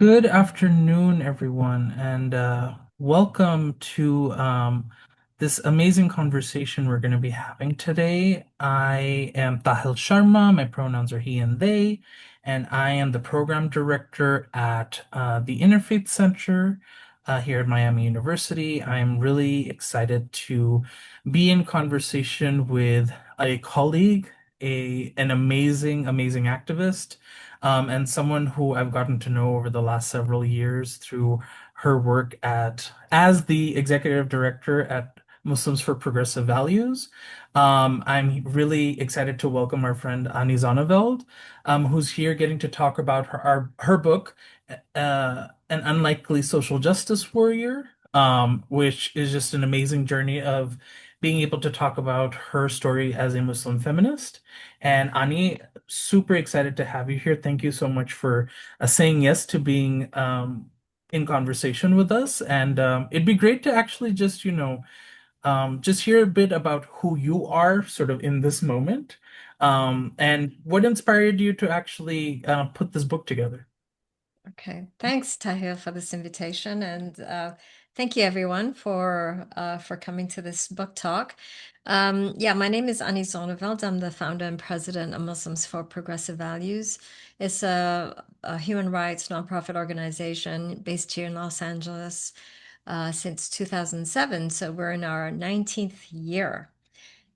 Good afternoon, everyone, and welcome to this amazing conversation we're going to be having today. I am Tahil Sharma. My pronouns are he and they, and I am the program director at the Interfaith Center here at Miami University. I am really excited to be in conversation with a colleague, an amazing activist and someone who I've gotten to know over the last several years through her work at as the executive director at Muslims for Progressive Values. I'm really excited to welcome our friend Ani Zonneveld, who's here getting to talk about her book, An Unlikely Social Justice Warrior, which is just an amazing journey of being able to talk about her story as a Muslim feminist. And Ani, super excited to have you here. Thank you so much for saying yes to being in conversation with us. And it'd be great to actually just, just hear a bit about who you are sort of in this moment, and what inspired you to actually put this book together. Okay, thanks, Tahir, for this invitation, and thank you everyone for coming to this book talk. Yeah, my name is Annie Zonneveld. I'm the founder and president of Muslims for Progressive Values. It's a human rights nonprofit organization based here in Los Angeles since 2007. So we're in our 19th year.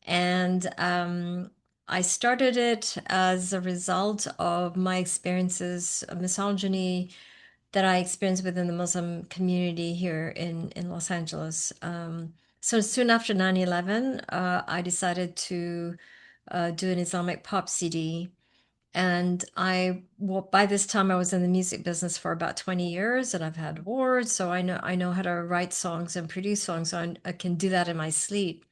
And I started it as a result of my experiences of misogyny that I experienced within the Muslim community here in Los Angeles. So soon after 9/11, I decided to do an Islamic pop CD. And well, by this time, I was in the music business for about 20 years, and I've had awards, so I know how to write songs and produce songs. So I can do that in my sleep.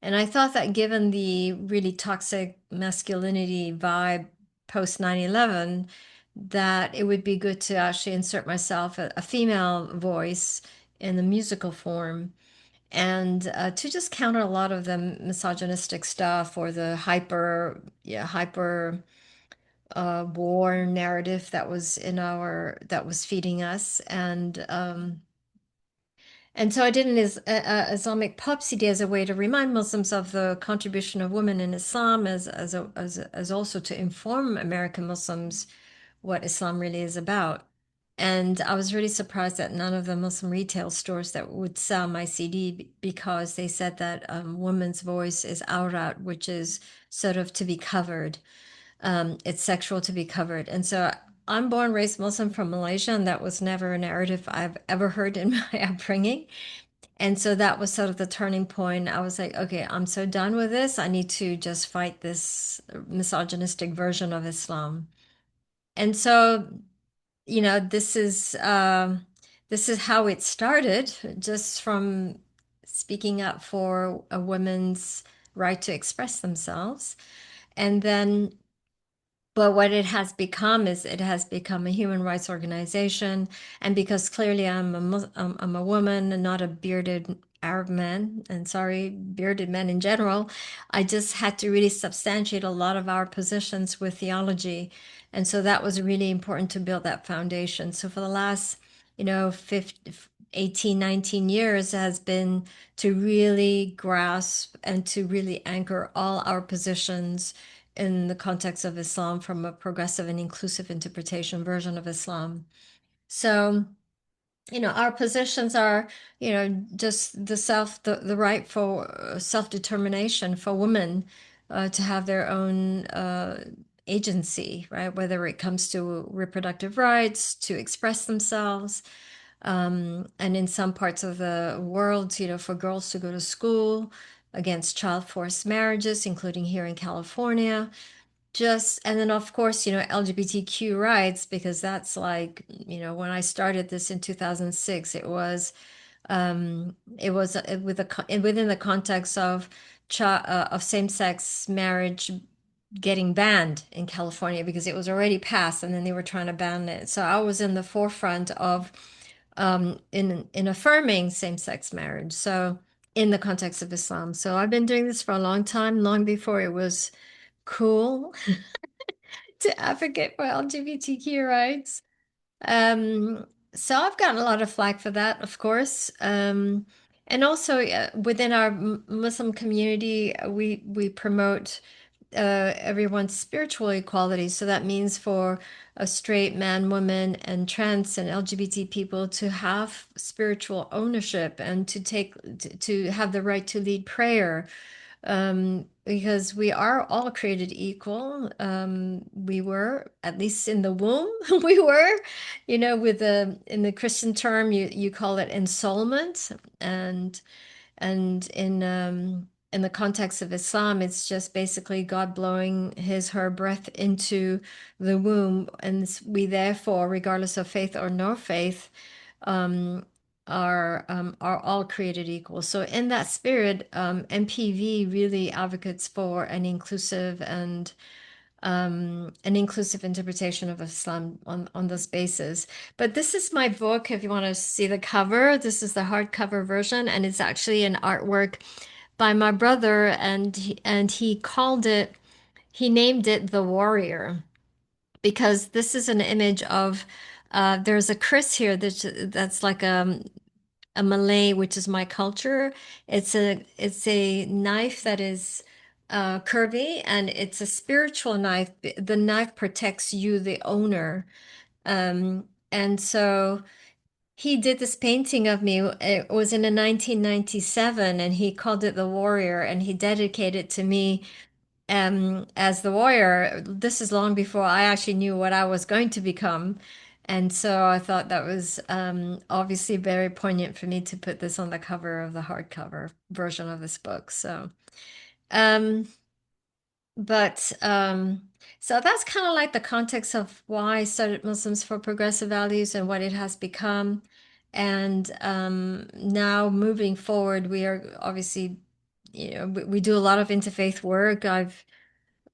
And I thought that given the really toxic masculinity vibe post 9/11, that it would be good to actually insert myself a female voice in the musical form and to just counter a lot of the misogynistic stuff or the hyper war narrative that was that was feeding us. And so I did an Islamic pop CD as a way to remind Muslims of the contribution of women in Islam, as also to inform American Muslims what Islam really is about. And I was really surprised that none of the Muslim retail stores that would sell my CD because they said that woman's voice is awrat, which is sort of to be covered. It's sexual to be covered. And so I'm born, raised Muslim from Malaysia, and that was never a narrative I've ever heard in my upbringing. And so that was sort of the turning point. I was like, okay, I'm so done with this. I need to just fight this misogynistic version of Islam. And so, this is how it started, just from speaking up for a woman's right to express themselves. And then but what it has become is it has become a human rights organization. And because clearly I'm a woman and not a bearded Arab man, and sorry, bearded men in general, I just had to really substantiate a lot of our positions with theology. And so that was really important to build that foundation. So for the last, 15, 18, 19 years has been to really grasp and to really anchor all our positions in the context of Islam from a progressive and inclusive interpretation version of Islam. So, our positions are, just the right for self-determination for women to have their own agency, right? Whether it comes to reproductive rights, to express themselves, and in some parts of the world, for girls to go to school, against child forced marriages, including here in California. Just and then of course, LGBTQ rights, because that's like, when I started this in 2006, it was within the context of same-sex marriage getting banned in California because it was already passed and then they were trying to ban it. So I was in the forefront of in affirming same-sex marriage. So in the context of Islam. So I've been doing this for a long time, long before it was cool to advocate for LGBTQ rights. Um, so I've gotten a lot of flack for that, of course. And also within our Muslim community, we promote everyone's spiritual equality. So that means for a straight man, woman, and trans and LGBT people to have spiritual ownership and to have the right to lead prayer, because we are all created equal. We were, at least in the womb, we were, with the in the Christian term, you call it ensoulment, and in the context of Islam, it's just basically God blowing his her breath into the womb, and we therefore, regardless of faith or no faith, um, are all created equal. So in that spirit, MPV really advocates for an inclusive interpretation of Islam on this basis. But this is my book. If you want to see the cover, this is the hardcover version, and it's actually an artwork by my brother, and he named it The Warrior, because this is an image of there's a kris here that's like a Malay, which is my culture. It's a knife that is curvy, and it's a spiritual knife. The knife protects you, the owner. And so he did this painting of me. It was in a 1997, and he called it The Warrior, and he dedicated it to me as the warrior. This is long before I actually knew what I was going to become. And so I thought that was obviously very poignant for me to put this on the cover of the hardcover version of this book. Um, but so that's kind of like the context of why I started Muslims for Progressive Values and what it has become. And now moving forward, we are obviously, we do a lot of interfaith work. I've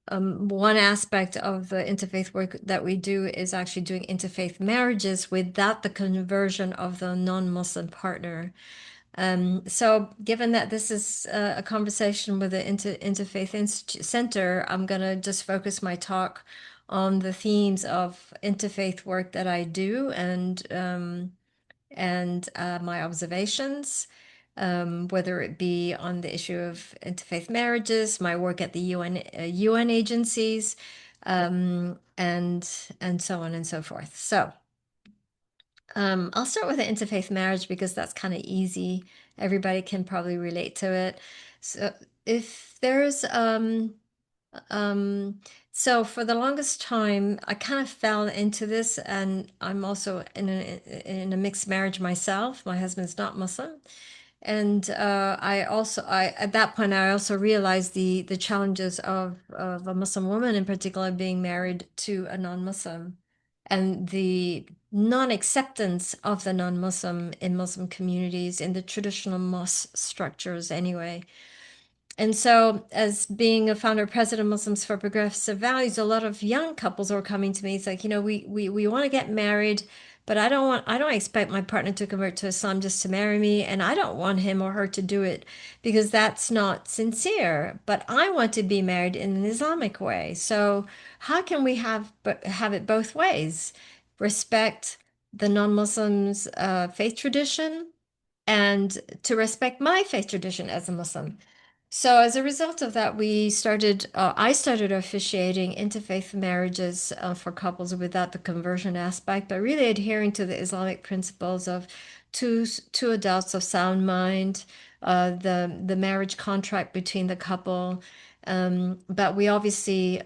One aspect of the interfaith work that we do is actually doing interfaith marriages without the conversion of the non-Muslim partner. So, given that this is a conversation with the Center, I'm going to just focus my talk on the themes of interfaith work that I do, and my observations, whether it be on the issue of interfaith marriages, my work at the UN agencies, and so on and so forth. So I'll start with the interfaith marriage because that's kind of easy. Everybody can probably relate to it. So if there's um, so for the longest time, I kind of fell into this, and I'm also in a mixed marriage myself. My husband's not Muslim, and I at that point I also realized the challenges of a Muslim woman in particular being married to a non-Muslim, and the non-acceptance of the non-Muslim in Muslim communities in the traditional mosque structures anyway. And so, as being a founder president of Muslims for Progressive Values, a lot of young couples are coming to me. It's like, we want to get married, but I don't expect my partner to convert to Islam just to marry me, and I don't want him or her to do it because that's not sincere. But I want to be married in an Islamic way. So, how can we have it both ways? Respect the non-Muslims' faith tradition, and to respect my faith tradition as a Muslim. So as a result of that, I started officiating interfaith marriages for couples without the conversion aspect, but really adhering to the Islamic principles of two adults of sound mind, the marriage contract between the couple. But we obviously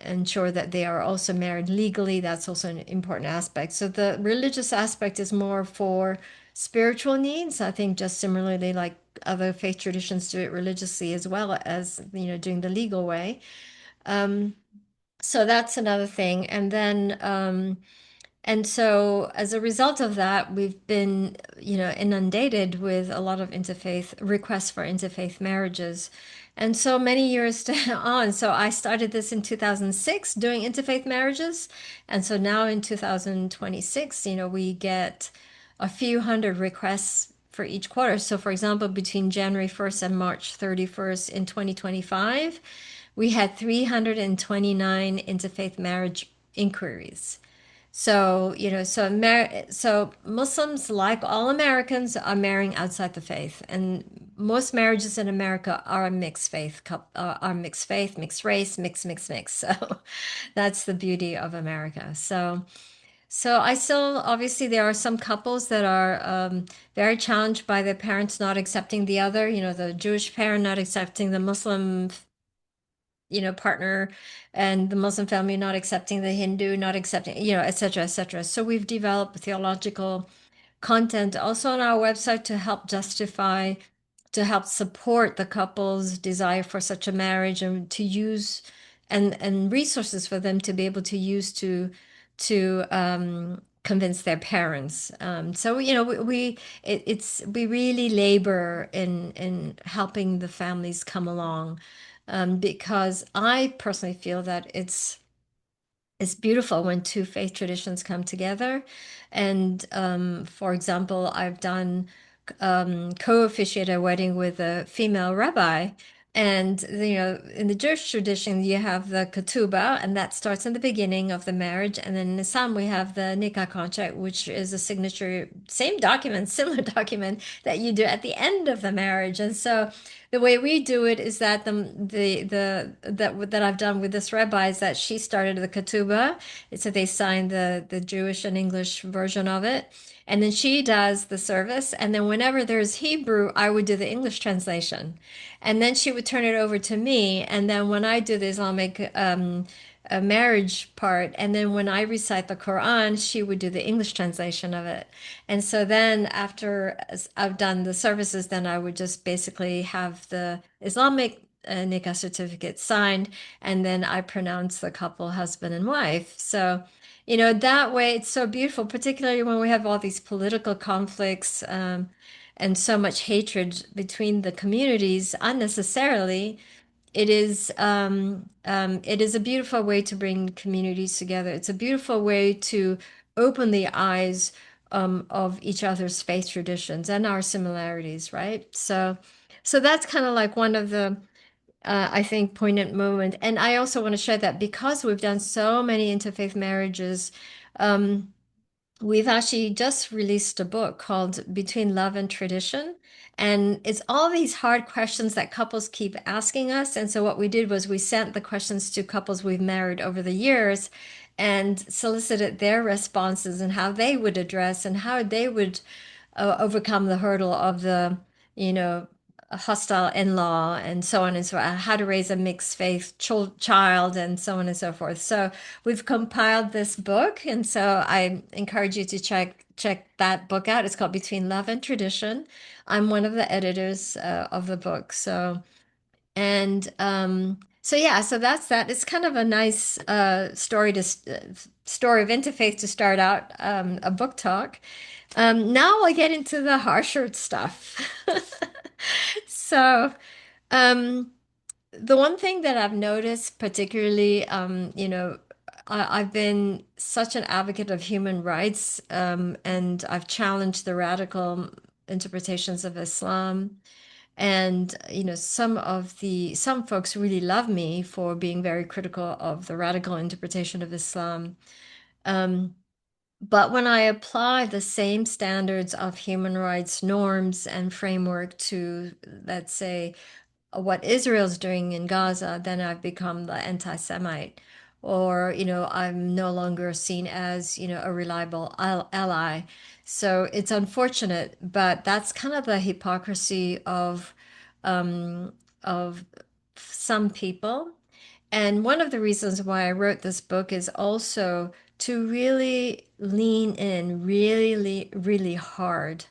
ensure that they are also married legally. That's also an important aspect. So the religious aspect is more for spiritual needs. I think just similarly like other faith traditions do it religiously as well as, doing the legal way. So that's another thing. And so as a result of that, we've been, inundated with a lot of interfaith requests for interfaith marriages. And so many years on, so I started this in 2006 doing interfaith marriages. And so now in 2026, we get a few hundred requests for each quarter. So for example, between January 1st and March 31st in 2025, we had 329 interfaith marriage inquiries. So, so Muslims, like all Americans, are marrying outside the faith, and most marriages in America are mixed faith, are mixed faith, mixed race, mix. So that's the beauty of America. So I still, obviously, there are some couples that are very challenged by their parents not accepting the other, the Jewish parent not accepting the Muslim, partner, and the Muslim family not accepting the Hindu, not accepting, et cetera, et cetera. So we've developed theological content also on our website to help justify, to help support the couple's desire for such a marriage, and to use, and resources for them to be able to use to convince their parents. So we really labor in helping the families come along, because I personally feel that it's beautiful when two faith traditions come together. And for example, I've done co-officiated a wedding with a female rabbi. And in the Jewish tradition, you have the ketubah, and that starts in the beginning of the marriage. And then in Islam, we have the nikah contract, which is a signature, same document, similar document that you do at the end of the marriage. And so the way we do it is that that I've done with this rabbi is that she started the ketubah, so they signed the Jewish and English version of it, and then she does the service, and then whenever there's Hebrew, I would do the English translation, and then she would turn it over to me, and then when I do the Islamic a marriage part, and then when I recite the Quran, she would do the English translation of it. And so then after I've done the services, then I would just basically have the Islamic nikah certificate signed, and then I pronounce the couple husband and wife. So, that way it's so beautiful, particularly when we have all these political conflicts, and so much hatred between the communities unnecessarily. It is a beautiful way to bring communities together. It's a beautiful way to open the eyes of each other's faith traditions and our similarities, right? So that's kind of like one of the I think poignant moment. And I also want to share that because we've done so many interfaith marriages, um, we've actually just released a book called Between Love and Tradition. And it's all these hard questions that couples keep asking us. And so what we did was we sent the questions to couples we've married over the years and solicited their responses and how they would address and how they would overcome the hurdle of the, you know, a hostile in-law and so on and so on, how to raise a mixed faith child and so on and so forth. So we've compiled this book, and so I encourage you to check that book out. It's called Between Love and Tradition. I'm one of the editors of the book. So yeah, so that's that. It's kind of a nice story of interfaith to start out a book talk. Now I'll get into the harsher stuff. So, um, the one thing that I've noticed, particularly, I've been such an advocate of human rights, and I've challenged the radical interpretations of Islam. And, some folks really love me for being very critical of the radical interpretation of Islam. Um, but when I apply the same standards of human rights norms and framework to, let's say, what Israel's doing in Gaza, then I've become the anti-Semite. Or, I'm no longer seen as, a reliable ally. So it's unfortunate, but that's kind of the hypocrisy um, of some people. And one of the reasons why I wrote this book is also to really lean in really, really hard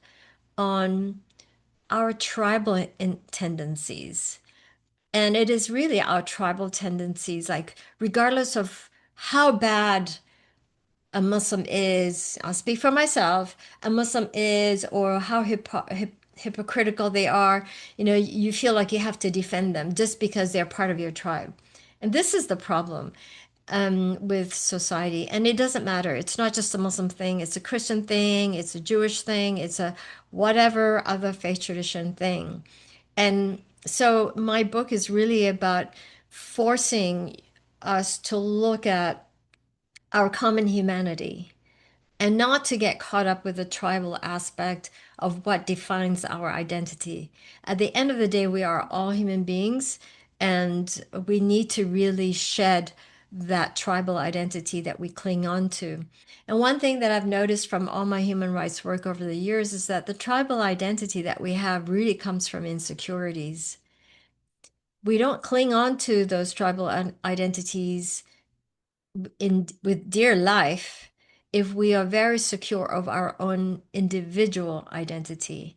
on our tribal tendencies. And it is really our tribal tendencies, like regardless of how bad a Muslim is, I'll speak for myself, a Muslim is, or how hypocritical they are, you feel like you have to defend them just because they're part of your tribe. And this is the problem with society. And it doesn't matter. It's not just a Muslim thing, it's a Christian thing, it's a Jewish thing, it's a whatever other faith tradition thing. And so my book is really about forcing us to look at our common humanity and not to get caught up with the tribal aspect of what defines our identity. At the end of the day, we are all human beings, and we need to really shed that tribal identity that we cling on to. And one thing that I've noticed from all my human rights work over the years is that the tribal identity that we have really comes from insecurities. We don't cling on to those tribal identities in with dear life if we are very secure of our own individual identity.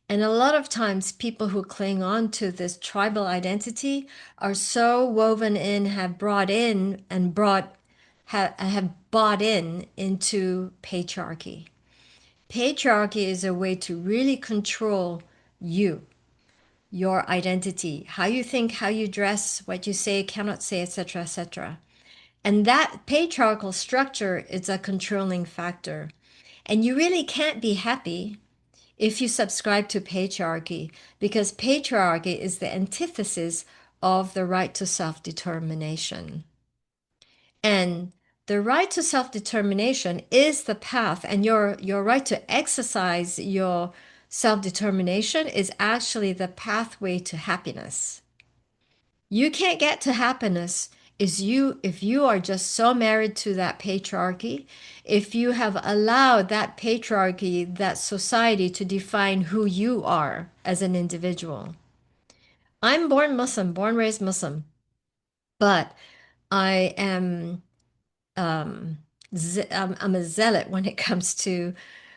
And a lot of times people who cling on to this tribal identity are so woven in, have brought in and brought have bought in into patriarchy. Patriarchy is a way to really control you, your identity, how you think, how you dress, what you say, cannot say, etc., etc. And that patriarchal structure is a controlling factor. And you really can't be happy if you subscribe to patriarchy, because patriarchy is the antithesis of the right to self determination. And the right to self determination is the path, and your right to exercise your self determination is actually the pathway to happiness. You can't get to happiness is you if you are just so married to that patriarchy, if you have allowed that patriarchy, that society to define who you are as an individual. I'm born Muslim, born raised Muslim, but I am I'm a zealot when it comes to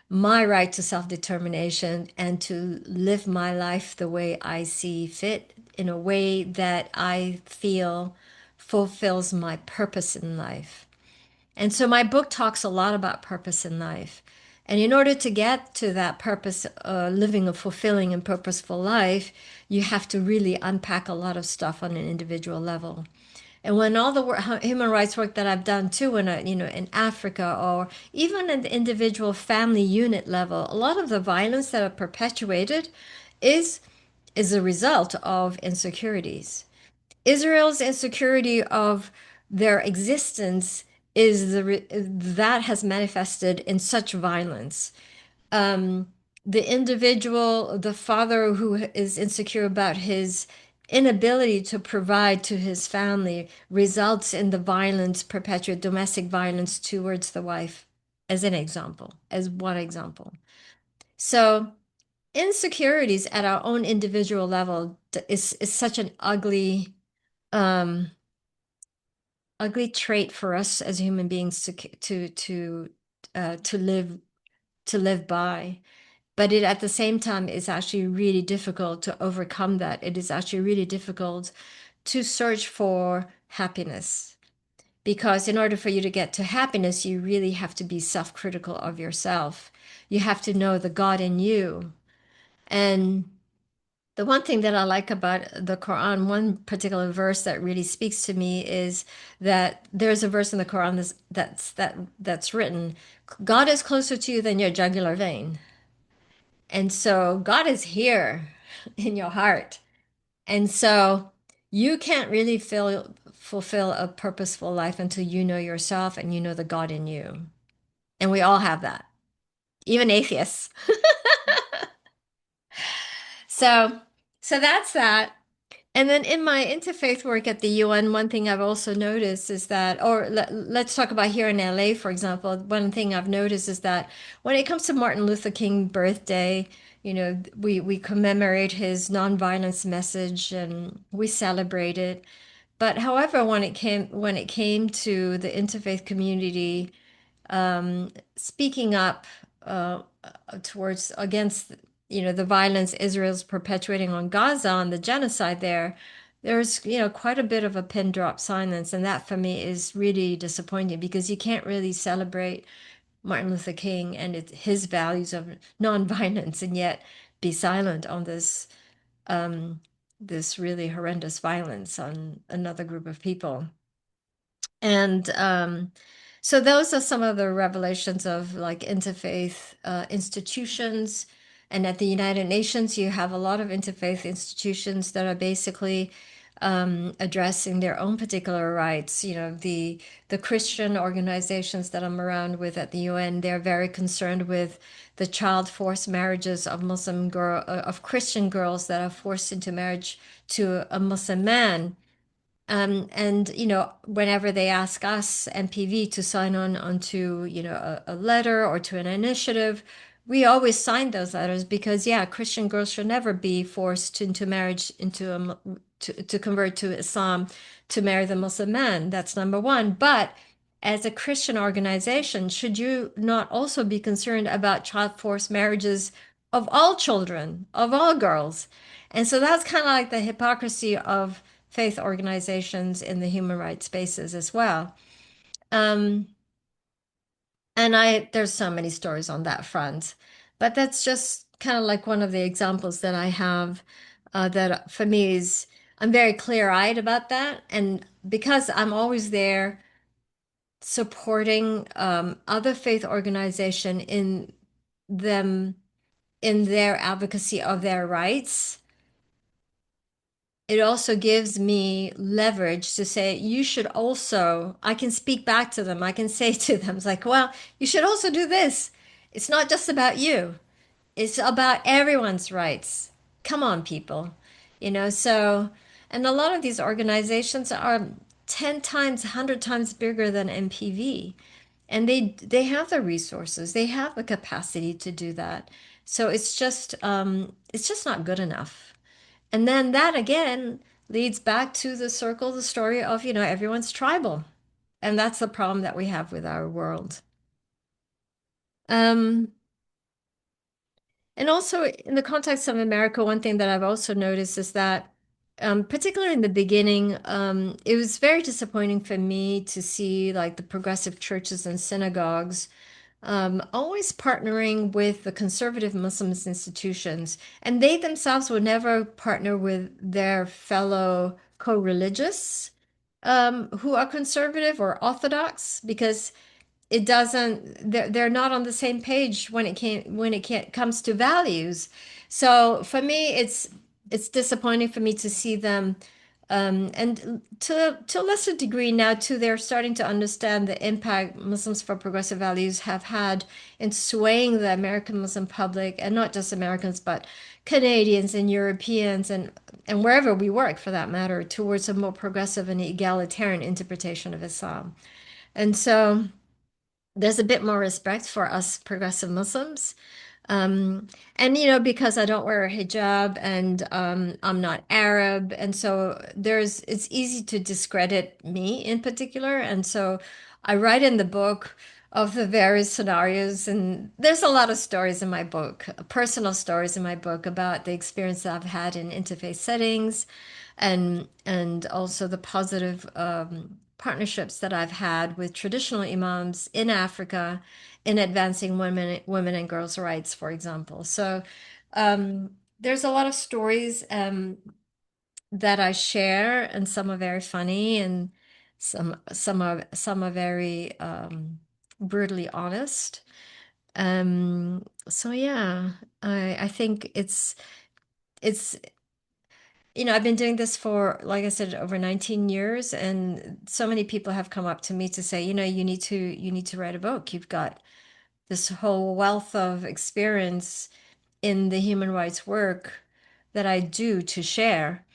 my right to self-determination and to live my life the way I see fit in a way that I feel fulfills my purpose in life. And so my book talks a lot about purpose in life. And in order to get to that purpose, living a fulfilling and purposeful life, you have to really unpack a lot of stuff on an individual level. And when all the human rights work that I've done too, in Africa or even at the individual family unit level, a lot of the violence that are perpetuated is is a result of insecurities. Israel's insecurity of their existence is that has manifested in such violence. Um, the individual, the father who is insecure about his inability to provide to his family results in the violence, perpetuate domestic violence towards the wife, as an example, as one example. So insecurities at our own individual level is such an um, ugly trait for us as human beings to live by. But it at the same time is actually really difficult to overcome that. It is actually really difficult to search for happiness. Because in order for you to get to happiness, you really have to be self-critical of yourself. You have to know the God in you. And the one thing that I like about the Quran, one particular verse that really speaks to me is that there's a verse in the Quran that's written, God is closer to you than your jugular vein. And so God is here in your heart. And so you can't really fulfill a purposeful life until you know yourself and you know the God in you. And we all have that, even atheists. So, so that's that. And then in my interfaith work at the UN, one thing I've also noticed is that, or let's talk about here in LA, for example, one thing I've noticed is that when it comes to Martin Luther King birthday, we commemorate his nonviolence message and we celebrate it. But however, when it came to the interfaith community speaking up towards against the violence Israel's perpetuating on Gaza and the genocide there's quite a bit of a pin drop silence, and that for me is really disappointing because you can't really celebrate Martin Luther King and his values of nonviolence and yet be silent on this really horrendous violence on another group of people. And so those are some of the revelations of like interfaith institutions. And at the United Nations, you have a lot of interfaith institutions that are basically addressing their own particular rights. The Christian organizations that I'm around with at the UN, they're very concerned with the child forced marriages of of Christian girls that are forced into marriage to a Muslim man. And whenever they ask us MPV to sign on onto a letter or to an initiative, we always sign those letters because yeah, Christian girls should never be forced into marriage to convert to Islam to marry the Muslim man. That's number one. But as a Christian organization, should you not also be concerned about child forced marriages of all children, of all girls? And so that's kind of like the hypocrisy of faith organizations in the human rights spaces as well. Um, and there's so many stories on that front, but that's just kind of like one of the examples that I have that for me is I'm very clear-eyed about that, and because I'm always there supporting other faith organization in them in their advocacy of their rights. It also gives me leverage to say, you should also, I can speak back to them. I can say to them, it's like, well, you should also do this. It's not just about you, it's about everyone's rights. Come on, people. So, and a lot of these organizations are 10 times, 100 times bigger than MPV. And they have the resources, they have the capacity to do that. So it's just not good enough. And then that again leads back to the circle, the story of, everyone's tribal. And that's the problem that we have with our world. Um, and also in the context of America, one thing that I've also noticed is that, particularly in the beginning, it was very disappointing for me to see like the progressive churches and synagogues always partnering with the conservative Muslim institutions. And they themselves would never partner with their fellow co-religious who are conservative or orthodox because it doesn't they're not on the same page when it can't, comes to values. So for me it's disappointing for me to see them and to a lesser degree now too, they're starting to understand the impact Muslims for Progressive Values have had in swaying the American Muslim public, and not just Americans, but Canadians and Europeans and wherever we work for that matter, towards a more progressive and egalitarian interpretation of Islam. And so there's a bit more respect for us progressive Muslims. And because I don't wear a hijab and I'm not Arab, and so it's easy to discredit me in particular. And so I write in the book of the various scenarios, and there's a lot of stories in my book, personal stories in my book about the experience that I've had in interfaith settings, and also the positive partnerships that I've had with traditional imams in Africa in advancing women and girls' rights, for example. So there's a lot of stories that I share, and some are very funny, and some are very brutally honest. So yeah, I think it's I've been doing this for, like I said, over 19 years, and so many people have come up to me to say, you need to write a book. You've got this whole wealth of experience in the human rights work that I do to share.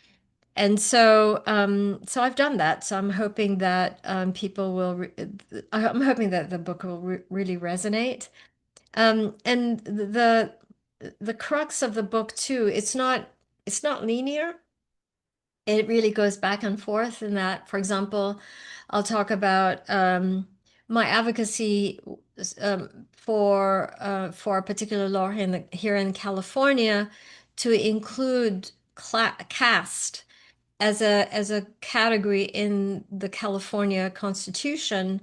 And so I've done that. So I'm hoping that I'm hoping that the book will really resonate. And the crux of the book too, it's not linear. It really goes back and forth in that, for example, I'll talk about my advocacy for a particular law here in California to include caste as a category in the California Constitution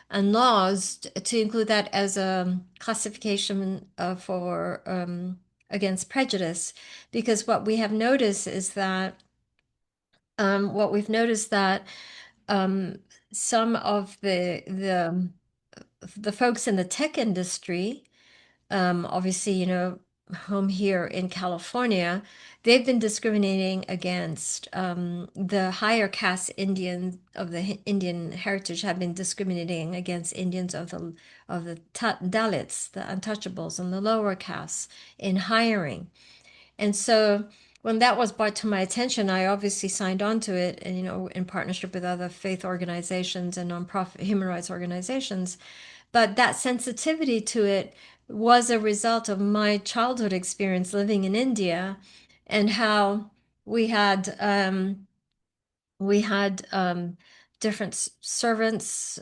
and laws, to include that as a classification for against prejudice, because what we have noticed is that what we've noticed that um, some of the folks in the tech industry, obviously, home here in California, they've been discriminating against the higher caste Indian of the Indian heritage have been discriminating against Indians of the Dalits, the untouchables, and the lower castes in hiring. And so when that was brought to my attention, I obviously signed on to it, and in partnership with other faith organizations and nonprofit human rights organizations. But that sensitivity to it was a result of my childhood experience living in India, and how we had um, we had different servants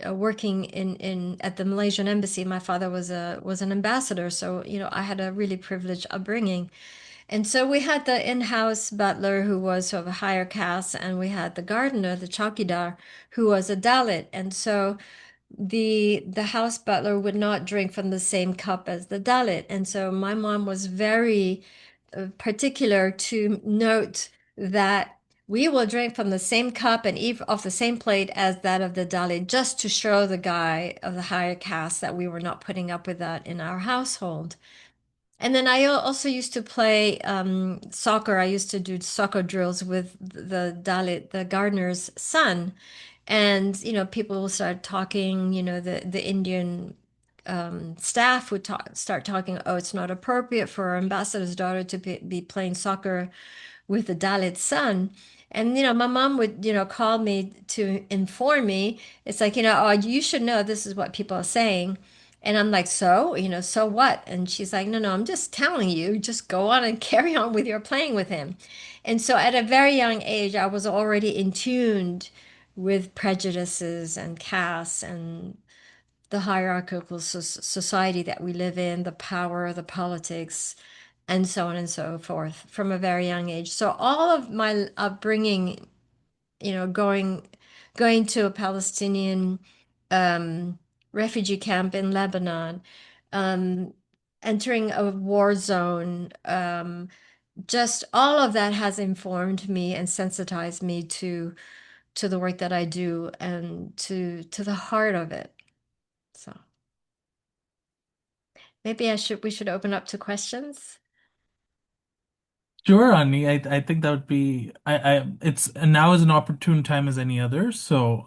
working in at the Malaysian embassy. My father was an ambassador, so I had a really privileged upbringing. And so we had the in-house butler who was sort of a higher caste, and we had the gardener, the chowkidar, who was a Dalit. And so the house butler would not drink from the same cup as the Dalit. And so my mom was very particular to note that we will drink from the same cup and eat off the same plate as that of the Dalit, just to show the guy of the higher caste that we were not putting up with that in our household. And then I also used to play soccer. I used to do soccer drills with the Dalit, the gardener's son. And, people started talking, the Indian staff would start talking, oh, it's not appropriate for our ambassador's daughter to be playing soccer with the Dalit son. And, my mom would, call me to inform me. It's like, oh, you should know this is what people are saying. And I'm like, so what? And she's like, no, I'm just telling you, just go on and carry on with your playing with him. And so at a very young age, I was already in tuned with prejudices and castes and the hierarchical society that we live in, the power, the politics, and so on and so forth from a very young age. So all of my upbringing, going to a Palestinian um, refugee camp in Lebanon, um, entering a war zone, just all of that has informed me and sensitized me to the work that I do and to the heart of it. So maybe we should open up to questions. Sure, Ani. I think that would be it's now is an opportune time as any other. So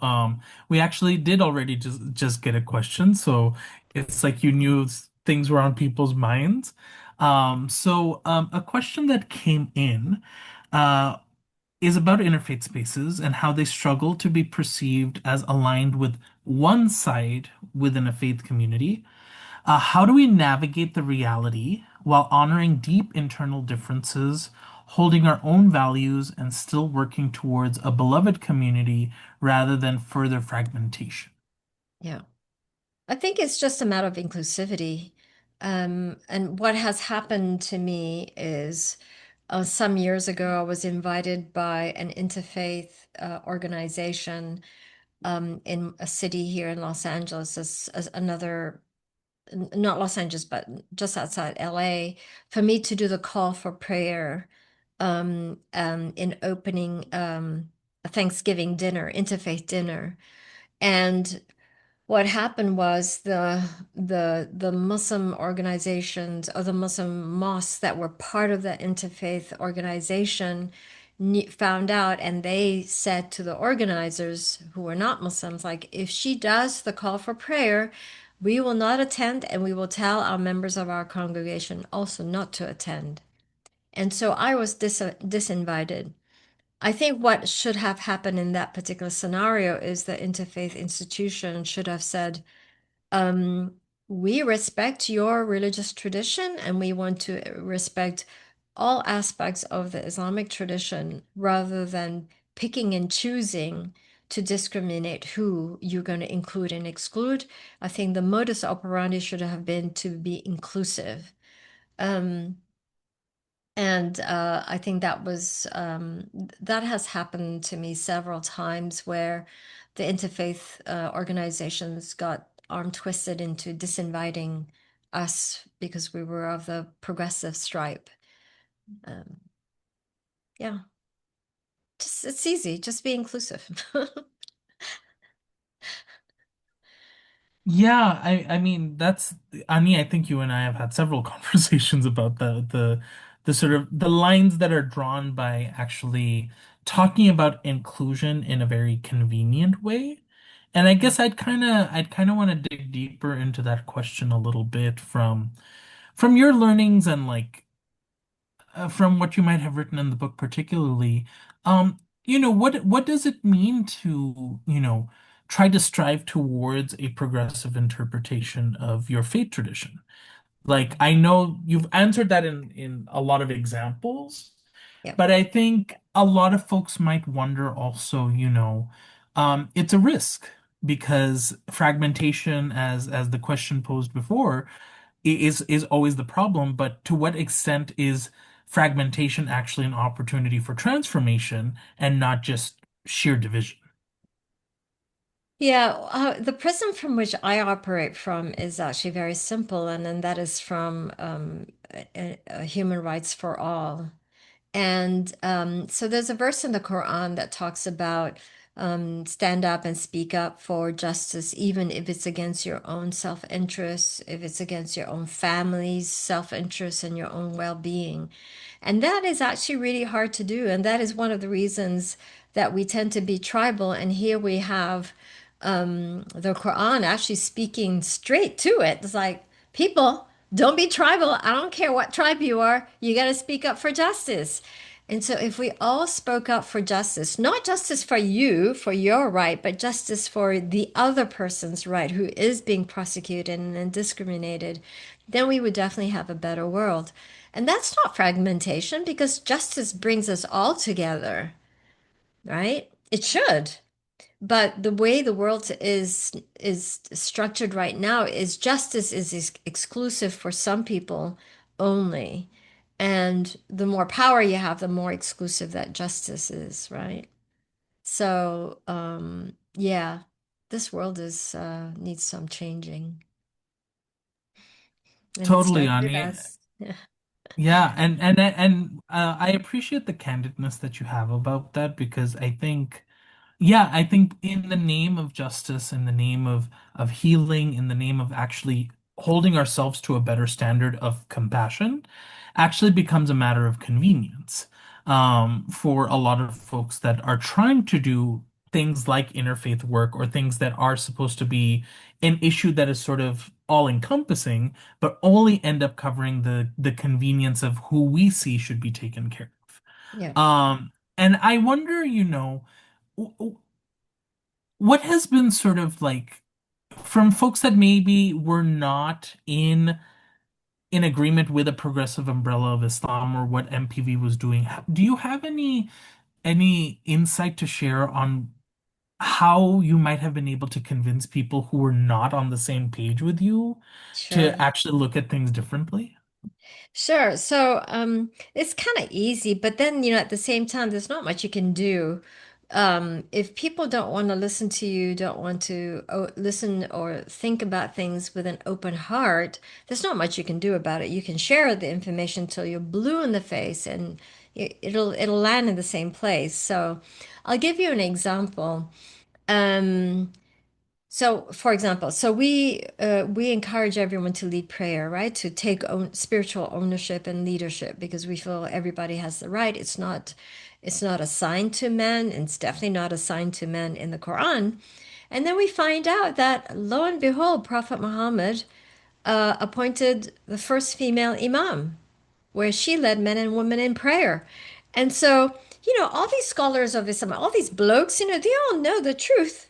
we actually did already just get a question. So it's like you knew things were on people's minds. A question that came in uh is about interfaith spaces and how they struggle to be perceived as aligned with one side within a faith community. How do we navigate the reality while honoring deep internal differences, holding our own values, and still working towards a beloved community rather than further fragmentation? Yeah. I think it's just a matter of inclusivity. And what has happened to me is some years ago, I was invited by an interfaith organization in a city here in Los Angeles, as another, not Los Angeles, but just outside LA, for me to do the call for prayer in opening a Thanksgiving dinner, interfaith dinner. And what happened was the Muslim organizations or the Muslim mosques that were part of the interfaith organization found out, and they said to the organizers who were not Muslims, like, if she does the call for prayer, we will not attend, and we will tell our members of our congregation also not to attend. And so I was disinvited. I think what should have happened in that particular scenario is the interfaith institution should have said, um, we respect your religious tradition and we want to respect all aspects of the Islamic tradition rather than picking and choosing to discriminate who you're going to include and exclude. I think the modus operandi should have been to be inclusive. Um, and I think that has happened to me several times where the interfaith organizations got arm twisted into disinviting us because we were of the progressive stripe. Um, yeah, just it's easy. Just be inclusive. Yeah, I mean that's Ani, I think you and I have had several conversations about the sort of the lines that are drawn by actually talking about inclusion in a very convenient way. And I guess I'd kind of want to dig deeper into that question a little bit from your learnings and like from what you might have written in the book particularly. What does it mean to, try to strive towards a progressive interpretation of your faith tradition? Like, I know you've answered that in a lot of examples, Yep. but I think a lot of folks might wonder also, it's a risk because fragmentation, as the question posed before, is always the problem, but to what extent is fragmentation actually an opportunity for transformation and not just sheer division? Yeah, the prism from which I operate from is actually very simple, and that is from human rights for all. And so there's a verse in the Quran that talks about stand up and speak up for justice, even if it's against your own self-interest, if it's against your own family's self-interest and your own well-being. And that is actually really hard to do. And that is one of the reasons that we tend to be tribal. And here we have the Quran actually speaking straight to it. It's like, people, don't be tribal. I don't care what tribe you are. You got to speak up for justice. And so, if we all spoke up for justice, not justice for you, for your right, but justice for the other person's right who is being prosecuted and discriminated, then we would definitely have a better world. And that's not fragmentation because justice brings us all together, right? It should. But the way the world is structured right now is justice is exclusive for some people only. And the more power you have, the more exclusive that justice is, right? So, yeah, this world is needs some changing, and it Totally, starts with Ani. us. Yeah, Yeah, and I appreciate the candidness that you have about that because I think yeah, I think in the name of justice, in the name of healing, in the name of actually holding ourselves to a better standard of compassion, actually becomes a matter of convenience for a lot of folks that are trying to do things like interfaith work or things that are supposed to be an issue that is sort of all-encompassing, but only end up covering the convenience of who we see should be taken care yeah, of. And I wonder, what has been sort of like from folks that maybe were not in agreement with a progressive umbrella of Islam or what MPV was doing, do you have any insight to share on how you might have been able to convince people who were not on the same page with you to sure. actually look at things differently? Sure. So it's kind of easy, but then, at the same time, there's not much you can do. If people don't want to listen to you, don't want to listen or think about things with an open heart, there's not much you can do about it. You can share the information till you're blue in the face, and it'll land in the same place. So I'll give you an example. Um, so, for example, we encourage everyone to lead prayer, right? To take spiritual ownership and leadership because we feel everybody has the right. It's not assigned to men, and it's definitely not assigned to men in the Quran. And then we find out that lo and behold, Prophet Muhammad appointed the first female imam, where she led men and women in prayer. And so, all these scholars of Islam, all these blokes, they all know the truth.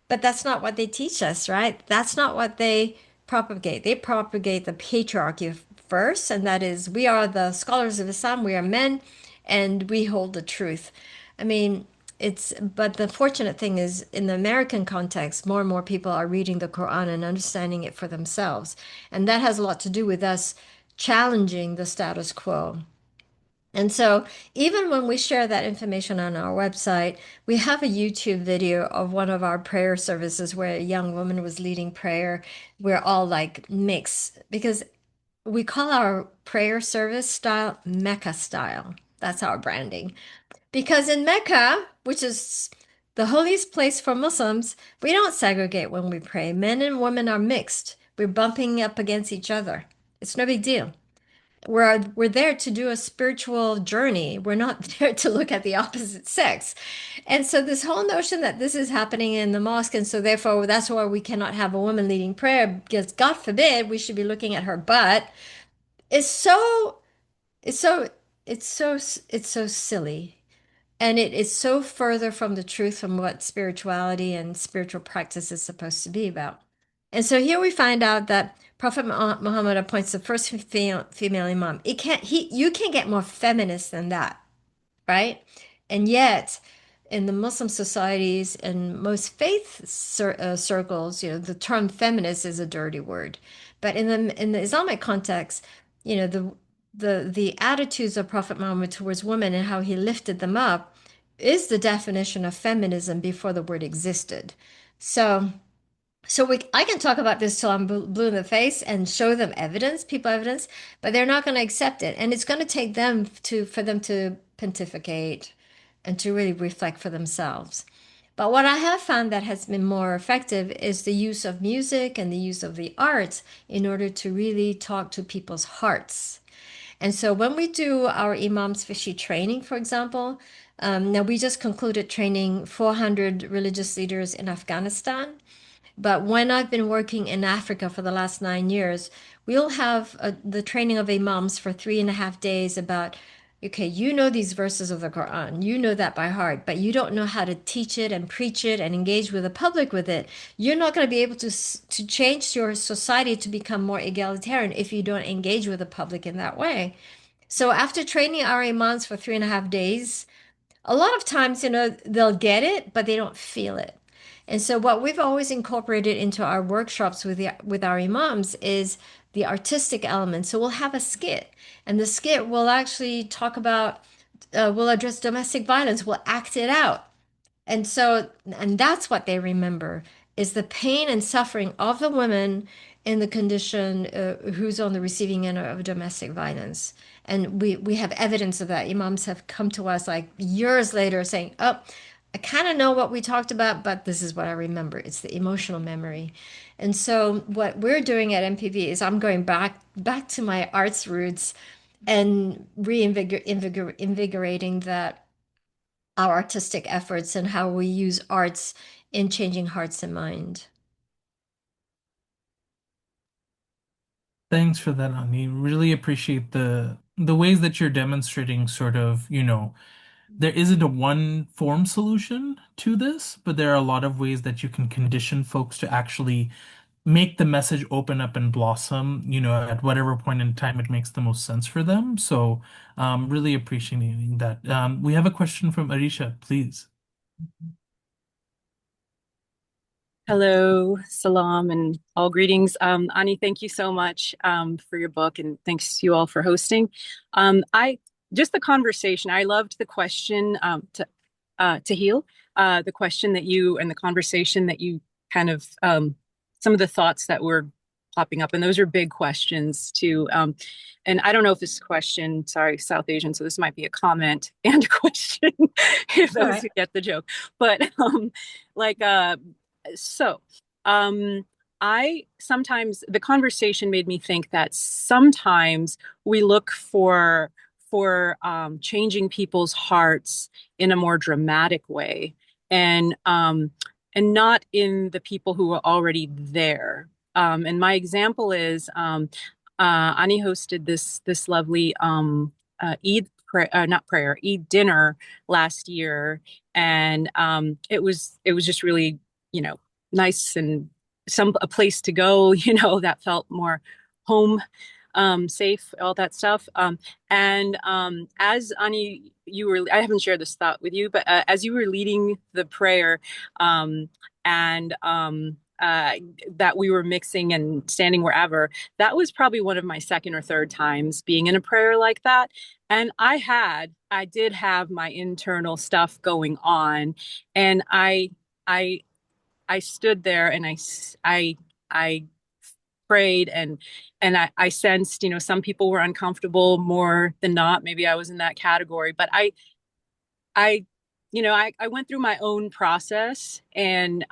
But that's not what they teach us, right? That's not what they propagate. They propagate the patriarchy first, and that is we are the scholars of Islam, we are men, and we hold the truth. I mean, but the fortunate thing is in the American context, more and more people are reading the Quran and understanding it for themselves. And that has a lot to do with us challenging the status quo. And so, even when we share that information on our website, we have a YouTube video of one of our prayer services where a young woman was leading prayer. We're all like mixed because we call our prayer service style Mecca style. That's our branding. Because in Mecca, which is The holiest place for Muslims, we don't segregate when we pray. Men and women are mixed. We're bumping up against each other. It's no big deal. We're there to do a spiritual journey. We're not there to look at the opposite sex. And so this whole notion that this is happening in the mosque, and so therefore that's why we cannot have a woman leading prayer, because God forbid we should be looking at her butt, is so it's so it's so silly. And it is so further from the truth from what spirituality and spiritual practice is supposed to be about. And so here we find out that Prophet Muhammad appoints the first female imam. You can't get more feminist than that, right? And yet, in the Muslim societies and most circles, the term feminist is a dirty word. But in the Islamic context, the attitudes of Prophet Muhammad towards women and how he lifted them up is the definition of feminism before the word existed. So I can talk about this till I'm blue in the face and show them evidence, people evidence, but they're not going to accept it, and it's going to take them for them to pontificate and to really reflect for themselves. But what I have found that has been more effective is the use of music and the use of the arts in order to really talk to people's hearts. And so when we do our Imams Fishi training, for example, now we just concluded training 400 religious leaders in Afghanistan. But when I've been working in Africa for the last 9 years, we'll have the training of imams for 3.5 days about, okay, you know these verses of the Quran, you know that by heart, but you don't know how to teach it and preach it and engage with the public with it. You're not going to be able to change your society to become more egalitarian if you don't engage with the public in that way. So after training our imams for 3.5 days, a lot of times, they'll get it, but they don't feel it. And so what we've always incorporated into our workshops with our imams is the artistic element. So we'll have a skit, and the skit will actually talk about, we'll address domestic violence, we'll act it out. And that's what they remember is the pain and suffering of the women in the condition who's on the receiving end of domestic violence. And we have evidence of that. Imams have come to us like years later saying, "Oh, I kind of know what we talked about, but this is what I remember." It's the emotional memory. And so what we're doing at MPV is I'm going back to my arts roots and reinvigorating that our artistic efforts and how we use arts in changing hearts and mind. Thanks for that, Ani. Really appreciate the ways that you're demonstrating sort of, there isn't a one form solution to this, but there are a lot of ways that you can condition folks to actually make the message open up and blossom, at whatever point in time it makes the most sense for them. So, really appreciating that. We have a question from Arisha, please. Hello, salam, and all greetings. Ani, thank you so much for your book, and thanks to you all for hosting. I just the conversation. I loved the question to heal the question that you and the conversation that you kind of some of the thoughts that were popping up, and those are big questions too. And I don't know if this question, sorry, South Asian, so this might be a comment and a question if All those right. who get the joke, but like so, I sometimes the conversation made me think that sometimes we look for changing people's hearts in a more dramatic way, and not in the people who are already there. And my example is Ani hosted this lovely not prayer Eid dinner last year, and it was just really nice and a place to go, that felt more home, safe, all that stuff. And as Ani, I haven't shared this thought with you, but as you were leading the prayer, and that we were mixing and standing wherever, that was probably one of my second or third times being in a prayer like that. And I did have my internal stuff going on, and I I stood there and I prayed, and I sensed, some people were uncomfortable more than not. Maybe I was in that category, but I I went through my own process, and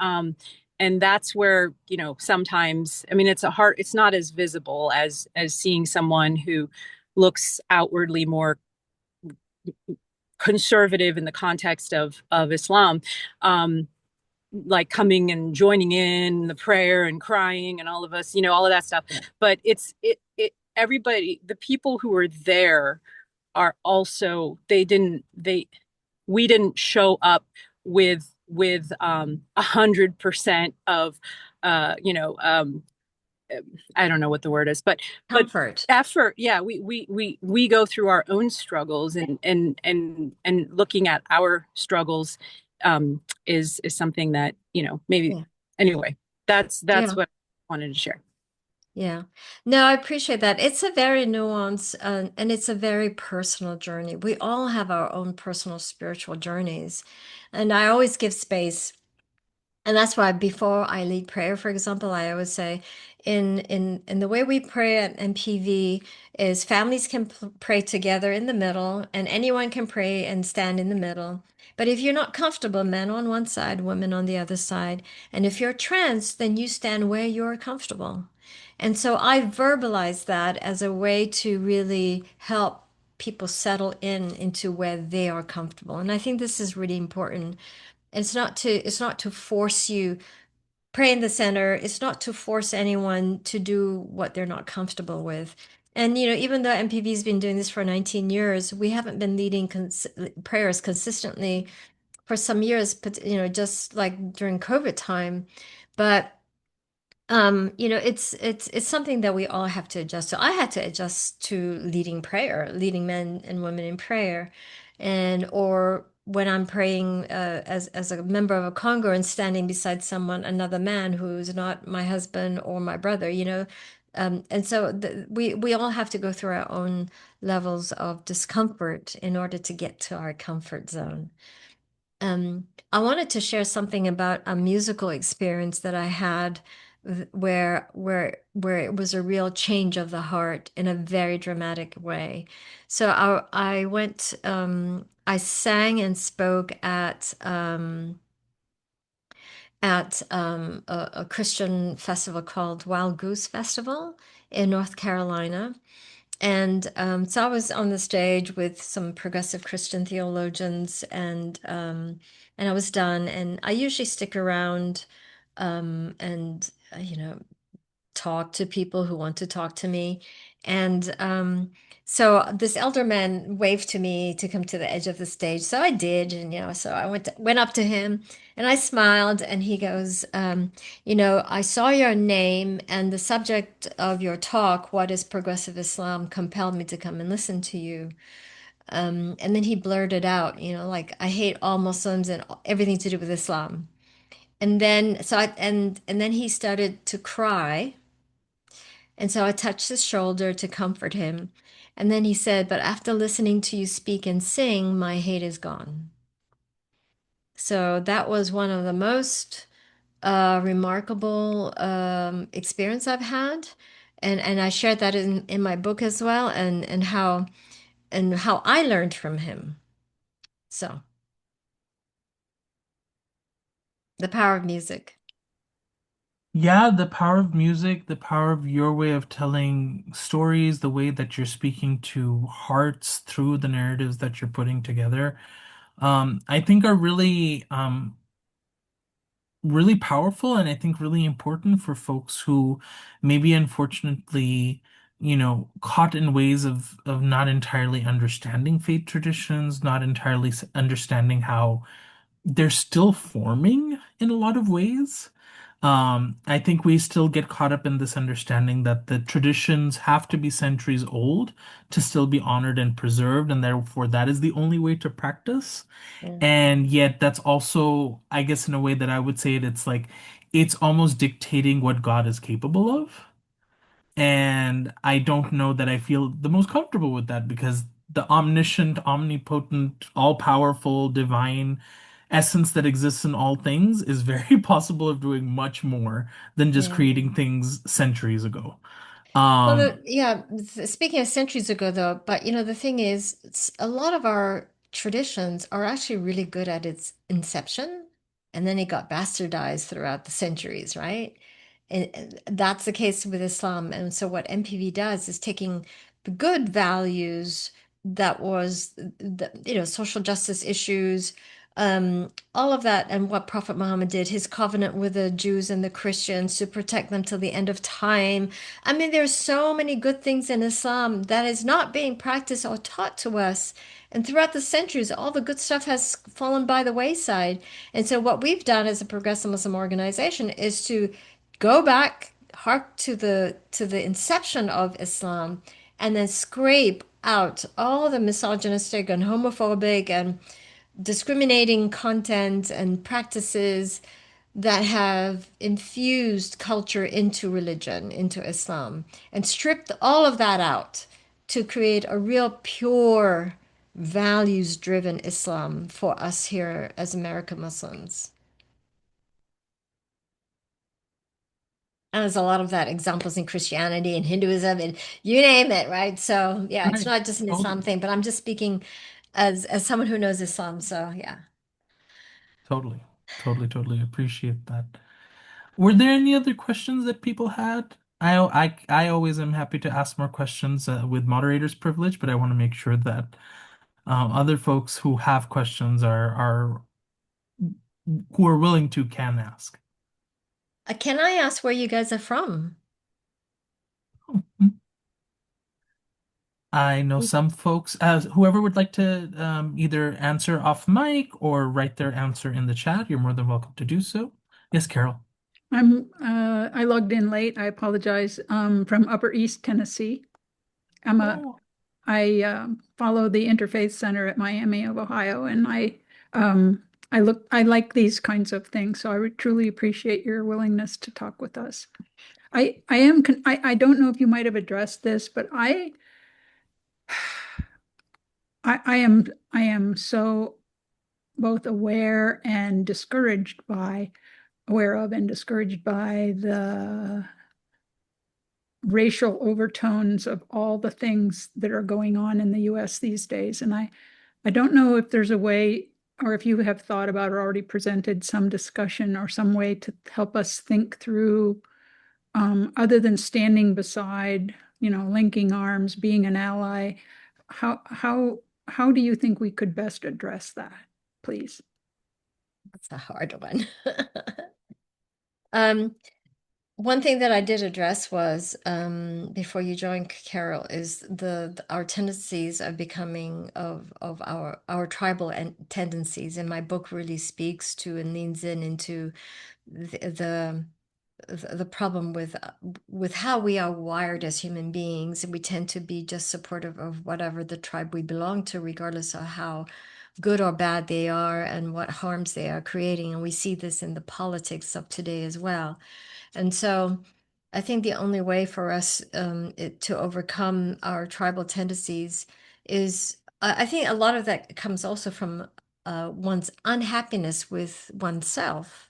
that's where, sometimes, I mean, it's not as visible as seeing someone who looks outwardly more conservative in the context of Islam, like coming and joining in the prayer and crying and all of us, all of that stuff. But everybody, the people who were there are also, we didn't show up with 100% of uh you know um I don't know what the word is, but Comfort. effort. Yeah, we go through our own struggles, and looking at our struggles is something that, maybe, Yeah. anyway, that's Yeah. what I wanted to share. Yeah. No, I appreciate that. It's a very nuanced and it's a very personal journey. We all have our own personal spiritual journeys. And I always give space. And that's why before I lead prayer, for example, I always say in the way we pray at MPV is families can pray together in the middle, and anyone can pray and stand in the middle. But if you're not comfortable, men on one side, women on the other side. And if you're trans, then you stand where you're comfortable. And so I verbalize that as a way to really help people settle into where they are comfortable. And I think this is really important. It's not to force you pray in the center. It's not to force anyone to do what they're not comfortable with. And even though MPV's been doing this for 19 years, we haven't been leading prayers consistently for some years, but just like during COVID time. But it's something that we all have to adjust to. I had to adjust to leading prayer, leading men and women in prayer, and or when I'm praying as a member of a congo and standing beside another man who's not my husband or my brother, and so we all have to go through our own levels of discomfort in order to get to our comfort zone. I wanted to share something about a musical experience that I had where it was a real change of the heart in a very dramatic way. So I went I sang and spoke at a Christian festival called Wild Goose Festival in North Carolina. And so I was on the stage with some progressive Christian theologians, and I was done. And I usually stick around and talk to people who want to talk to me. And so this elder man waved to me to come to the edge of the stage. So I did, and so I went up to him and I smiled, and he goes, I saw your name and the subject of your talk, what is progressive Islam, compelled me to come and listen to you. And then he blurted out, like I hate all Muslims and everything to do with Islam. And then he started to cry, and so I touched his shoulder to comfort him. And then he said, "But after listening to you speak and sing, my hate is gone." So that was one of the most remarkable experience I've had. And I shared that in my book as well, and how I learned from him. So the power of music. Yeah, the power of music, the power of your way of telling stories, the way that you're speaking to hearts through the narratives that you're putting together, I think are really powerful, and I think really important for folks who maybe unfortunately, caught in ways of not entirely understanding faith traditions, not entirely understanding how they're still forming in a lot of ways. I think we still get caught up in this understanding that the traditions have to be centuries old to still be honored and preserved, and therefore that is the only way to practice. Yeah. And yet that's also, I guess, in a way that I would say it, it's like it's almost dictating what God is capable of. And I don't know that I feel the most comfortable with that, because the omniscient, omnipotent, all-powerful, divine essence that exists in all things is very possible of doing much more than just Yeah. creating things centuries ago. Well, Um, yeah, speaking of centuries ago, though, but the thing is, a lot of our traditions are actually really good at its inception, and then it got bastardized throughout the centuries, right? And that's the case with Islam. And so what MPV does is taking the good values that was the, social justice issues, all of that, and what Prophet Muhammad did, his covenant with the Jews and the Christians to protect them till the end of time. I mean, there's so many good things in Islam that is not being practiced or taught to us. And throughout the centuries, all the good stuff has fallen by the wayside. And so, what we've done as a progressive Muslim organization is to go back, hark to the inception of Islam, and then scrape out all the misogynistic and homophobic and discriminating content and practices that have infused culture into religion, into Islam, and stripped all of that out to create a real pure, values driven Islam for us here as American Muslims. And there's a lot of that examples in Christianity and Hinduism and you name it, right? So yeah, it's Right. not just an Islam Totally. thing, but I'm just speaking as someone who knows Islam. So yeah. Totally. Totally. Totally appreciate that. Were there any other questions that people had? I always am happy to ask more questions with moderator's privilege, but I want to make sure that other folks who have questions are who are willing to can ask. Can I ask where you guys are from? I know some folks, whoever would like to either answer off mic or write their answer in the chat, you're more than welcome to do so. Yes, Carol. I logged in late. I apologize. From Upper East Tennessee. Oh, I follow the Interfaith Center at Miami of Ohio, and I like these kinds of things. So I truly appreciate your willingness to talk with us. I don't know if you might have addressed this, but I am so both aware of and discouraged by the racial overtones of all the things that are going on in the US these days. And I don't know if there's a way, or if you have thought about or already presented some discussion or some way to help us think through, other than standing beside, linking arms, being an ally. How do you think we could best address that, please? That's a hard one. Um, One thing that I did address was before you joined, Carol, is our tendencies of becoming of our tribal and tendencies, and my book really speaks to and leans in into the the problem with how we are wired as human beings, and we tend to be just supportive of whatever the tribe we belong to, regardless of how good or bad they are and what harms they are creating. And we see this in the politics of today as well. And so I think the only way for us to overcome our tribal tendencies is, I think a lot of that comes also from one's unhappiness with oneself.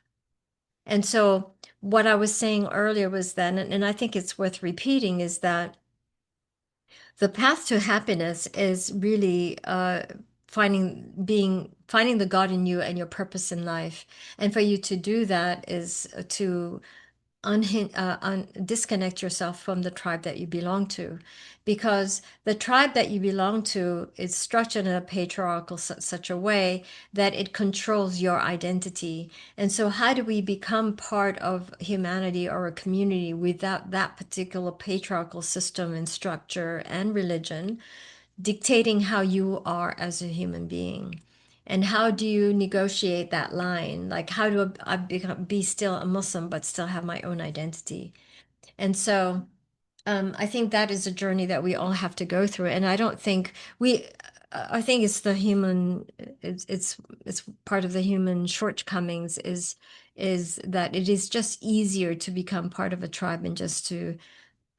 And so what I was saying earlier was then, and I think it's worth repeating, is that the path to happiness is really finding the God in you and your purpose in life. And for you to do that is to disconnect yourself from the tribe that you belong to, because the tribe that you belong to is structured in a patriarchal such a way that it controls your identity. And so how do we become part of humanity or a community without that particular patriarchal system and structure and religion dictating how you are as a human being? And how do you negotiate that line? Like, how do I be still a Muslim but still have my own identity? And so I think that is a journey that we all have to go through. And I don't think I think it's the human, it's part of the human shortcomings is that it is just easier to become part of a tribe and just to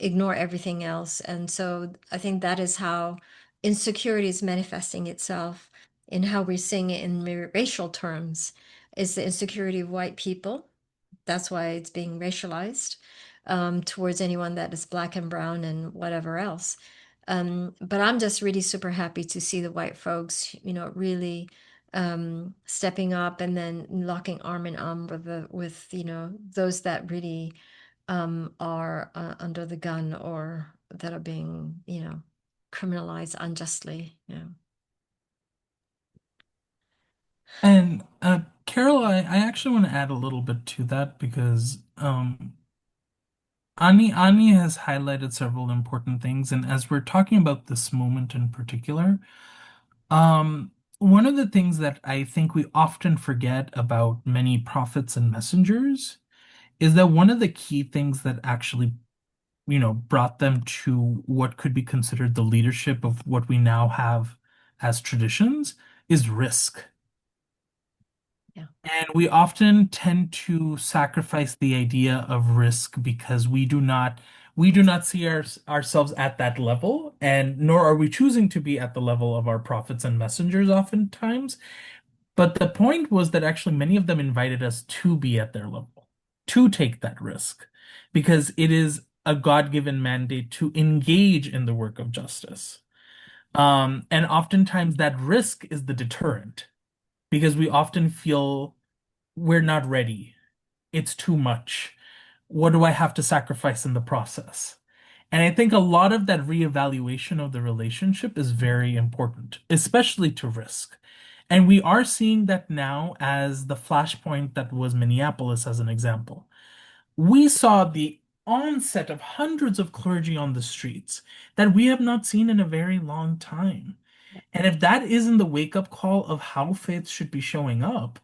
ignore everything else. And so I think that is how insecurity is manifesting itself in how we're seeing it in racial terms, is the insecurity of white people. That's why it's being racialized towards anyone that is black and brown and whatever else. But I'm just really super happy to see the white folks, really stepping up and then locking arm in arm with those that really are under the gun or that are being, criminalized unjustly. Yeah. And Carol, I actually want to add a little bit to that because Ani has highlighted several important things, and as we're talking about this moment in particular, one of the things that I think we often forget about many prophets and messengers is that one of the key things that actually, brought them to what could be considered the leadership of what we now have as traditions is risk. Yeah. And we often tend to sacrifice the idea of risk because we do not see ourselves at that level, and nor are we choosing to be at the level of our prophets and messengers oftentimes. But the point was that actually many of them invited us to be at their level, to take that risk, because it is a God-given mandate to engage in the work of justice. And oftentimes that risk is the deterrent because we often feel we're not ready. It's too much. What do I have to sacrifice in the process? And I think a lot of that reevaluation of the relationship is very important, especially to risk. And we are seeing that now as the flashpoint that was Minneapolis, as an example. We saw the onset of hundreds of clergy on the streets that we have not seen in a very long time. And if that isn't the wake-up call of how faith should be showing up,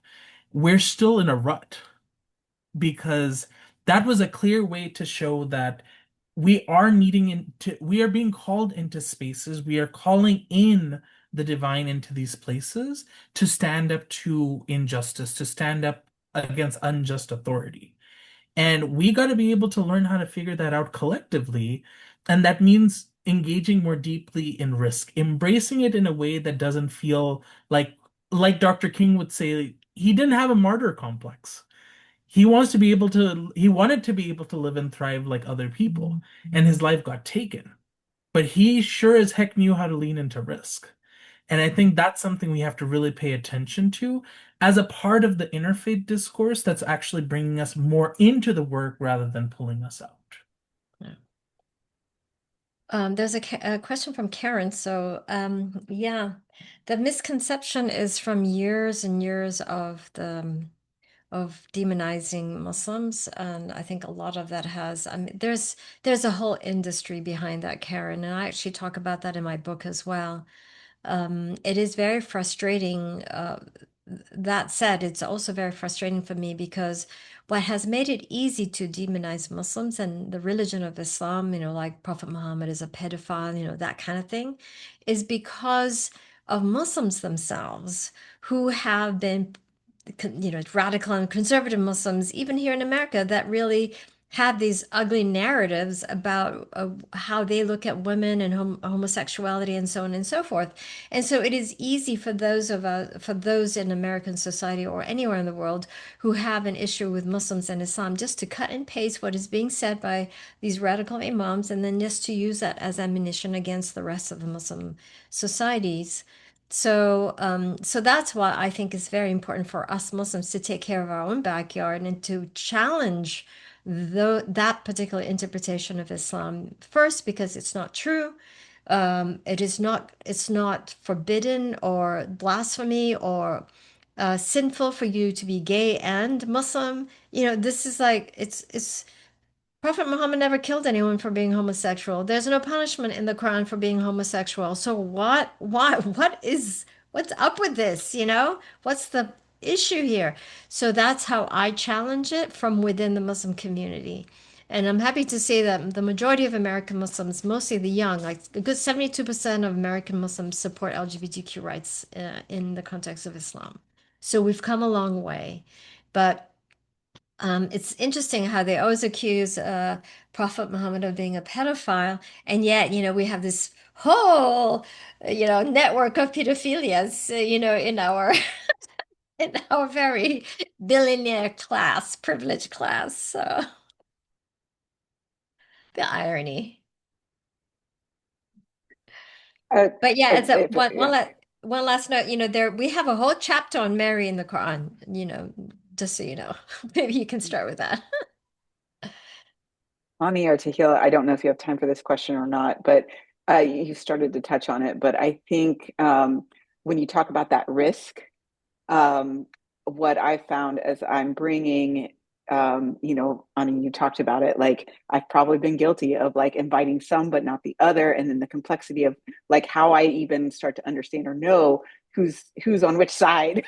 we're still in a rut because that was a clear way to show that we are being called into spaces, we are calling in the divine into these places to stand up to injustice, to stand up against unjust authority. And we got to be able to learn how to figure that out collectively. And that means engaging more deeply in risk, embracing it in a way that doesn't feel like Dr. King would say, he didn't have a martyr complex. He wanted to be able to live and thrive like other people, and his life got taken. But he sure as heck knew how to lean into risk. And I think that's something we have to really pay attention to as a part of the interfaith discourse that's actually bringing us more into the work rather than pulling us out. Yeah. There's a question from Karen. So, yeah, the misconception is from years and years of demonizing Muslims, and I think a lot of that has. I mean, there's a whole industry behind that, Karen, and I actually talk about that in my book as well. It is very frustrating. That said, it's also very frustrating for me because what has made it easy to demonize Muslims and the religion of Islam, like Prophet Muhammad is a pedophile, that kind of thing, is because of Muslims themselves who have been, radical and conservative Muslims, even here in America, that really have these ugly narratives about how they look at women and homosexuality and so on and so forth. And so it is easy for those in American society or anywhere in the world who have an issue with Muslims and Islam just to cut and paste what is being said by these radical imams and then just to use that as ammunition against the rest of the Muslim societies. So that's why I think it's very important for us Muslims to take care of our own backyard and to challenge that particular interpretation of Islam. First, because it's not true. It's not forbidden or blasphemy or sinful for you to be gay and Muslim. This is like it's Prophet Muhammad never killed anyone for being homosexual. There's no punishment in the Quran for being homosexual. So what's up with this? What's the issue here? So that's how I challenge it from within the Muslim community. And I'm happy to say that the majority of American Muslims, mostly the young, like a good 72% of American Muslims support LGBTQ rights in the context of Islam. So we've come a long way. But it's interesting how they always accuse Prophet Muhammad of being a pedophile, and yet, we have this whole, network of pedophilias, in our in our very billionaire class, privileged class. So the irony. But yeah, as a Yeah. one last note, there we have a whole chapter on Mary in the Quran, just so you know. Maybe you can start with that. Ani or Tahila, I don't know if you have time for this question or not, but you started to touch on it. But I think when you talk about that risk, um, what I found as I'm bringing, I mean, you talked about it, like I've probably been guilty of like inviting some, but not the other. And then the complexity of like how I even start to understand or know who's on which side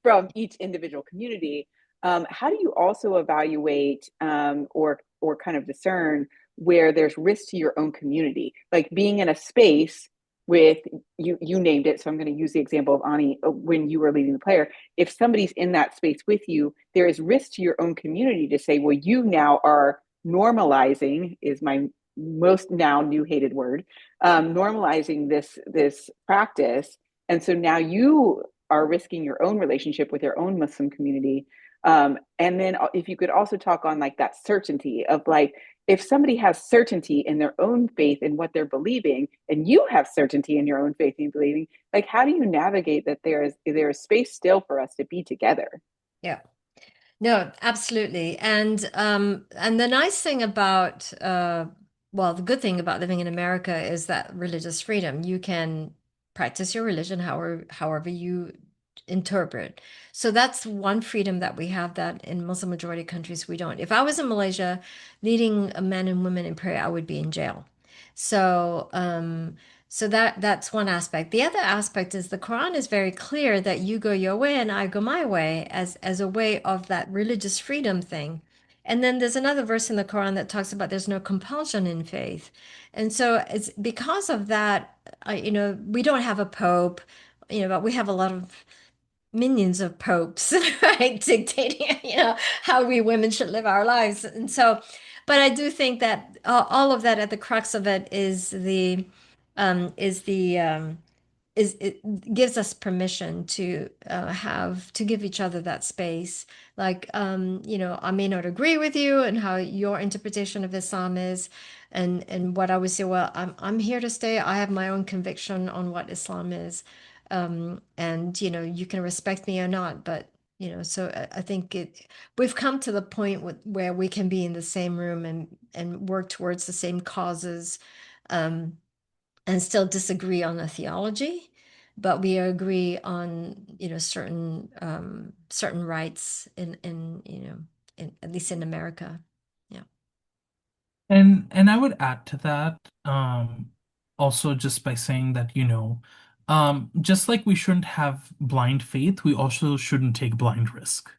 from each individual community. How do you also evaluate or kind of discern where there's risk to your own community, like being in a space with you named it, so I'm going to use the example of Ani when you were leading the player. If somebody's in that space with you, there is risk to your own community to say, well, you now are normalizing, is my most now new hated word, normalizing this practice, and so now you are risking your own relationship with your own Muslim community. And then if you could also talk on like that certainty of like, if somebody has certainty in their own faith in what they're believing, and you have certainty in your own faith and believing, like how do you navigate that there is space still for us to be together? Yeah. No, absolutely. And the nice thing about well, the good thing about living in America is that religious freedom. You can practice your religion however you interpret. So that's one freedom that we have that in Muslim majority countries we don't. If I was in Malaysia leading men and women in prayer, I would be in jail. So so that's one aspect. The other aspect is the Quran is very clear that you go your way and I go my way as a way of that religious freedom thing. And then there's another verse in the Quran that talks about there's no compulsion in faith. And so it's because of that, we don't have a pope, but we have a lot of minions of popes, right, dictating, how we women should live our lives. And so, but I do think that all of that at the crux of it is the is it gives us permission to have to give each other that space. Like, I may not agree with you and how your interpretation of Islam is, and what I would say. Well, I'm here to stay. I have my own conviction on what Islam is, and you can respect me or not. But so I think we've come to the point where we can be in the same room and work towards the same causes. Um, and still disagree on the theology, but we agree on certain rights at least in America. Yeah. And I would add to that, also just by saying that, just like we shouldn't have blind faith, we also shouldn't take blind risk.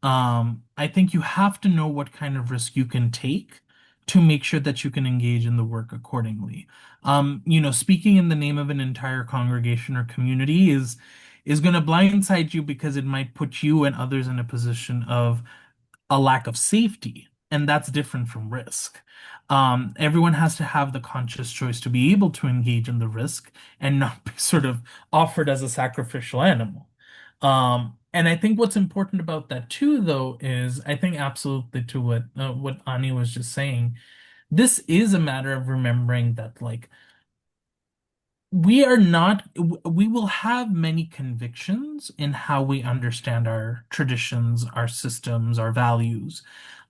I think you have to know what kind of risk you can take to make sure that you can engage in the work accordingly. Speaking in the name of an entire congregation or community is going to blindside you because it might put you and others in a position of a lack of safety, and that's different from risk. Everyone has to have the conscious choice to be able to engage in the risk and not be sort of offered as a sacrificial animal. And I think what's important about that too, though, is I think absolutely to what Ani was just saying. This is a matter of remembering that, like, we are not, we will have many convictions in how we understand our traditions, our systems, our values.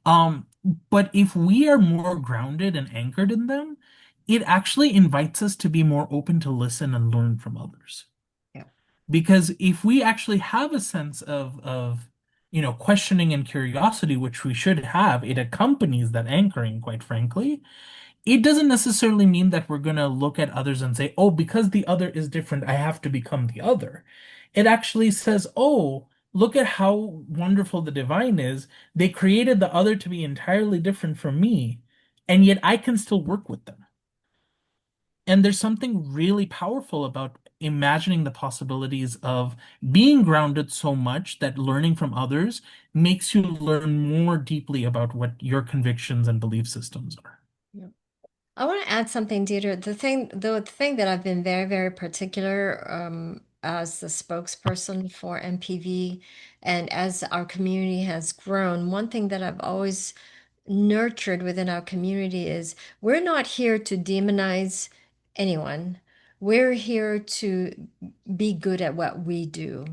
Um, but if we are more grounded and anchored in them, it actually invites us to be more open to listen and learn from others. Yeah. Because if we actually have a sense of questioning and curiosity, which we should have, it accompanies that anchoring, quite frankly. It doesn't necessarily mean that we're going to look at others and say, oh, because the other is different, I have to become the other. It actually says, oh, look at how wonderful the divine is. They created the other to be entirely different from me, and yet I can still work with them. And there's something really powerful about imagining the possibilities of being grounded so much that learning from others makes you learn more deeply about what your convictions and belief systems are. Yeah. I want to add something, Deirdre. The thing that I've been very, very particular as the spokesperson for MPV and as our community has grown, one thing that I've always nurtured within our community is we're not here to demonize anyone. We're here to be good at what we do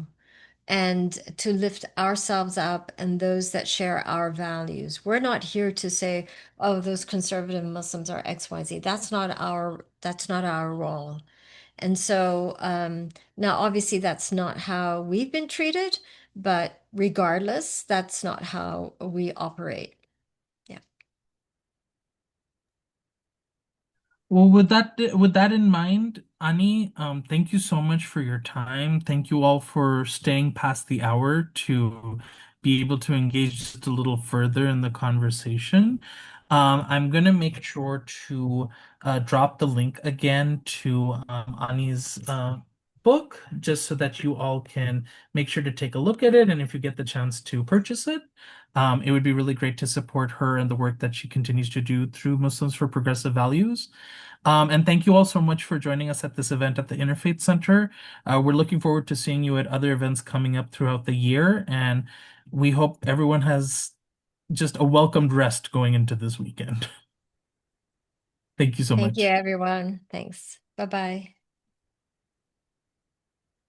and to lift ourselves up and those that share our values. We're not here to say, oh, those conservative Muslims are XYZ. That's not our role. And so now obviously that's not how we've been treated, but regardless, that's not how we operate. Yeah. Well, with that in mind, Ani, thank you so much for your time. Thank you all for staying past the hour to be able to engage just a little further in the conversation. I'm gonna make sure to drop the link again to Ani's book, just so that you all can make sure to take a look at it, and if you get the chance to purchase it. It would be really great to support her and the work that she continues to do through Muslims for Progressive Values. And thank you all so much for joining us at this event at the Interfaith Center. We're looking forward to seeing you at other events coming up throughout the year, and we hope everyone has just a welcomed rest going into this weekend. Thank you so Thank you, much. everyone. Thanks. Bye bye.